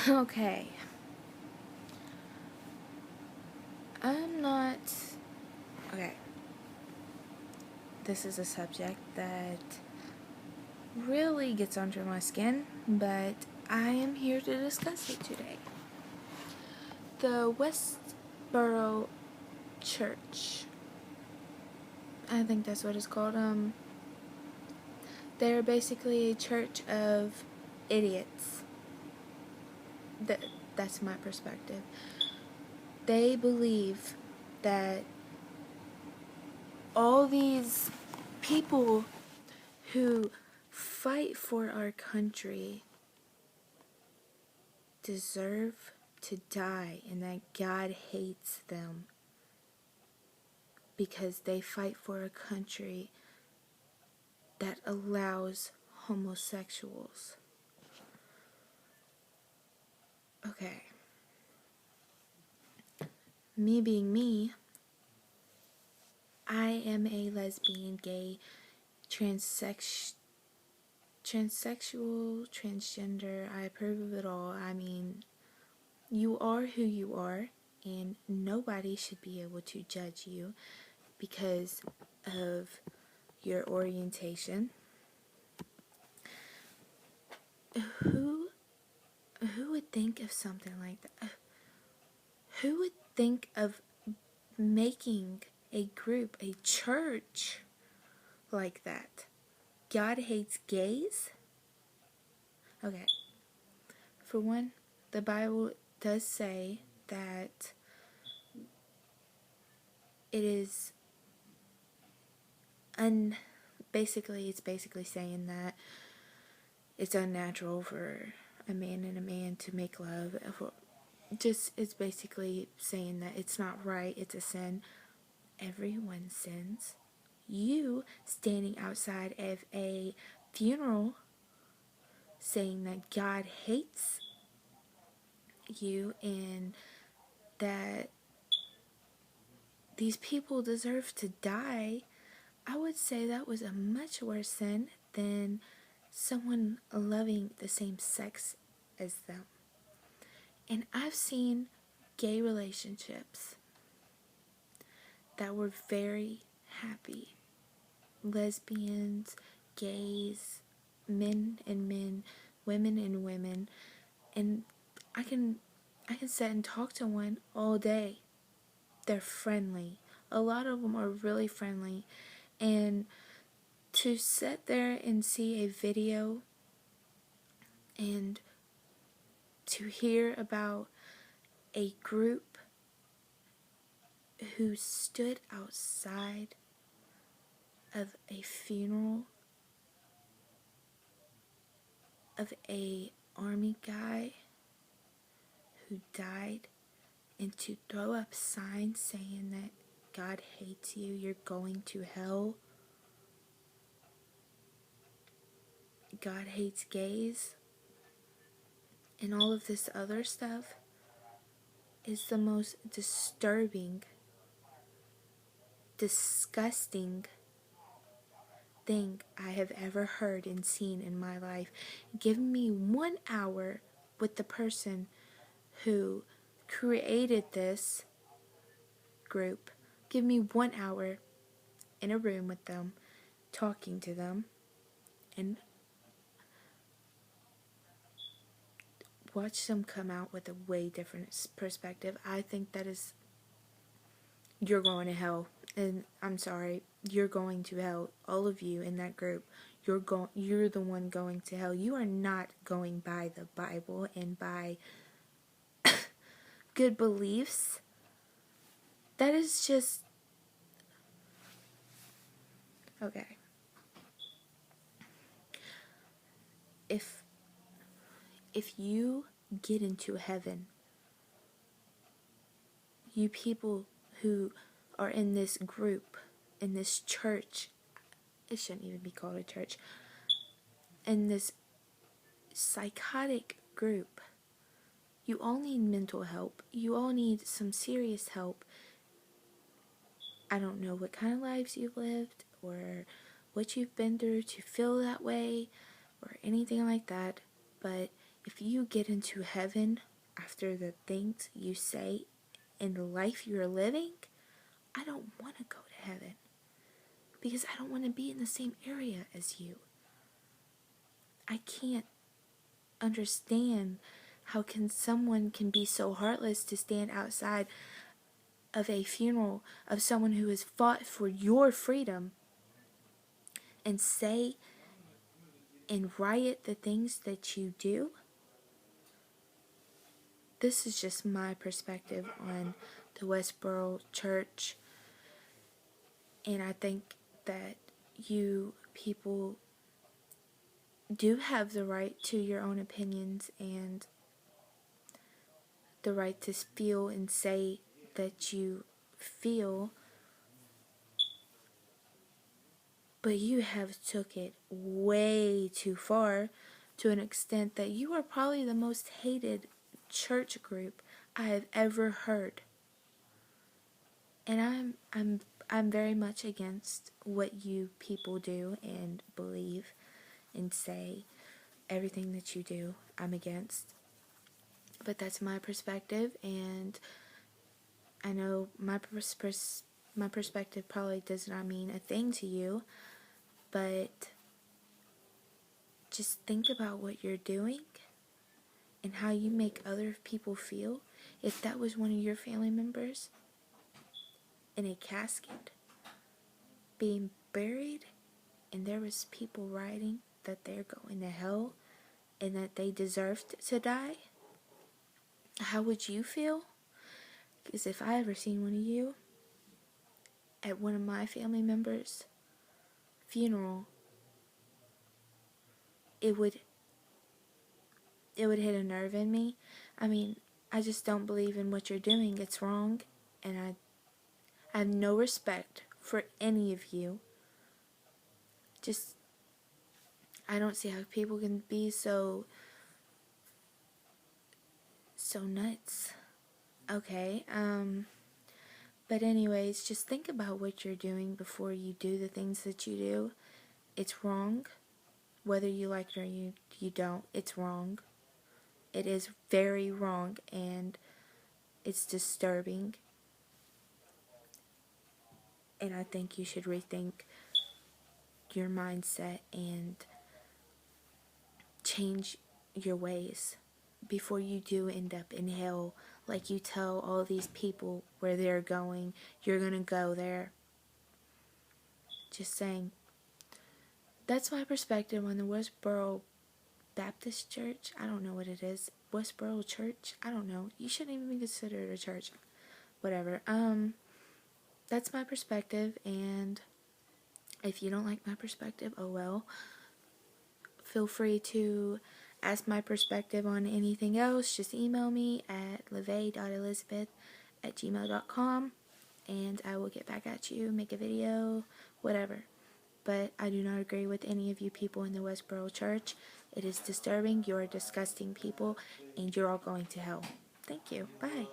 Okay. I'm not. Okay. This is a subject that really gets under my skin, but I am here to discuss it today. The Westboro Church. I think that's what it's called. They're basically a church of idiots. That's my perspective. They believe that all these people who fight for our country deserve to die, and that God hates them because they fight for a country that allows homosexuals. Okay. Me being me, I am a lesbian, gay, transsexual, transgender. I approve of it all. I mean, you are who you are, and nobody should be able to judge you because of your orientation. Who would think of something like that? Who would think of making a group, a church like that? God hates gays? Okay. For one, the Bible does say that it is it's basically saying that it's unnatural for a man and a man to make love. It's basically saying that it's not right, it's a sin. Everyone sins. You standing outside of a funeral saying that God hates you and that these people deserve to die, I would say that was a much worse sin than someone loving the same sex as them. And I've seen gay relationships that were very happy. Lesbians, gays, men and men, women and women, and I can sit and talk to one all day. They're friendly. A lot of them are really friendly, and to sit there and see a video and to hear about a group who stood outside of a funeral of a army guy who died, and to throw up signs saying that God hates you, you're going to hell, God hates gays, and all of this other stuff is the most disturbing, disgusting thing I have ever heard and seen in my life. Give me 1 hour with the person who created this group. Give me 1 hour in a room with them, talking to them, and watch them come out with a way different perspective. I think that is, you're going to hell. And I'm sorry, you're going to hell. All of you in that group, you're the one going to hell. You are not going by the Bible and by good beliefs. That is just okay. If you get into heaven, you people who are in this group, in this church, it shouldn't even be called a church, in this psychotic group, you all need mental help. You all need some serious help. I don't know what kind of lives you've lived or what you've been through to feel that way or anything like that, but if you get into heaven after the things you say and the life you're living, I don't want to go to heaven because I don't want to be in the same area as you. I can't understand how can someone can be so heartless to stand outside of a funeral of someone who has fought for your freedom and say and riot the things that you do. This is just my perspective on the Westboro Church, and I think that you people do have the right to your own opinions and the right to feel and say that you feel, but you have took it way too far to an extent that you are probably the most hated church group I have ever heard. And I'm very much against what you people do and believe and say. Everything that you do, I'm against. But that's my perspective, and I know my perspective probably does not mean a thing to you, but just think about what you're doing and how you make other people feel. If that was one of your family members in a casket being buried and there was people writing that they're going to hell and that they deserved to die, how would you feel? Because if I ever seen one of you at one of my family members' funeral, it would hit a nerve in me. I mean, I just don't believe in what you're doing. It's wrong, and I have no respect for any of you. Just, I don't see how people can be so nuts. Okay, but anyways, just think about what you're doing before you do the things that you do. It's wrong. Whether you like it or you don't, it's wrong. It is very wrong, and it's disturbing. And I think you should rethink your mindset and change your ways before you do end up in hell. Like you tell all these people where they're going, you're gonna go there. Just saying. That's my perspective on the Westboro Baptist Church. I don't know what it is. Westboro Church? I don't know. You shouldn't even be considered a church. Whatever. That's my perspective, and if you don't like my perspective, oh well. Feel free to ask my perspective on anything else. Just email me at levay.elizabeth@gmail.com, and I will get back at you, make a video, whatever. But I do not agree with any of you people in the Westboro Church. It is disturbing. You are disgusting people, and you're all going to hell. Thank you. Bye.